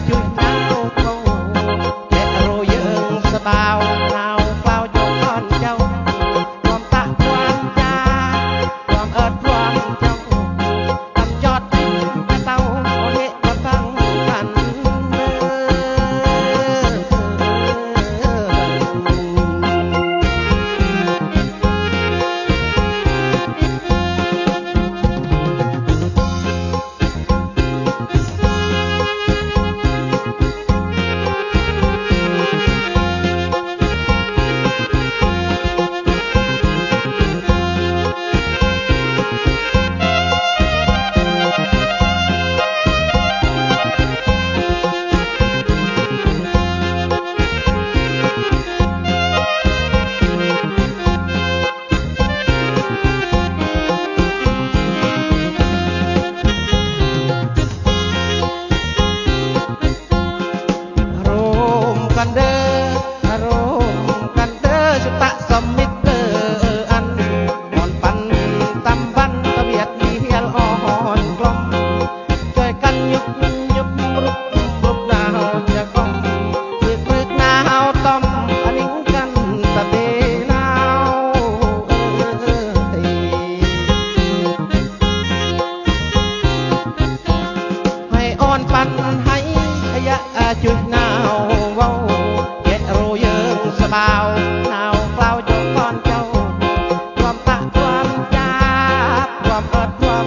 ជួយណៅកោតែរយើងសបោណៅក្លោចកនចៅខ្ញុំតាក់គួនចាខ្ញុំអត់ខ្ញុំចៅតាមចតតែតៅអូននេះក៏តាំងកាន់กันเด้อารมณ์กันเด้อสุตะสมิตเตอร์อันอ่อนปันตำบันตะเวียดเฮียลอ่อนกลมช่วยกันยุบยุบรุกรุกหนาวจะกลมรึกหนาวต้มอันนี้กันตะเตนาวให้อ่อนปันให้ยะจุดหนาวเว้าสบาวหนาวกล่าวจงก่อนเจ้าความตะความจับความอดความ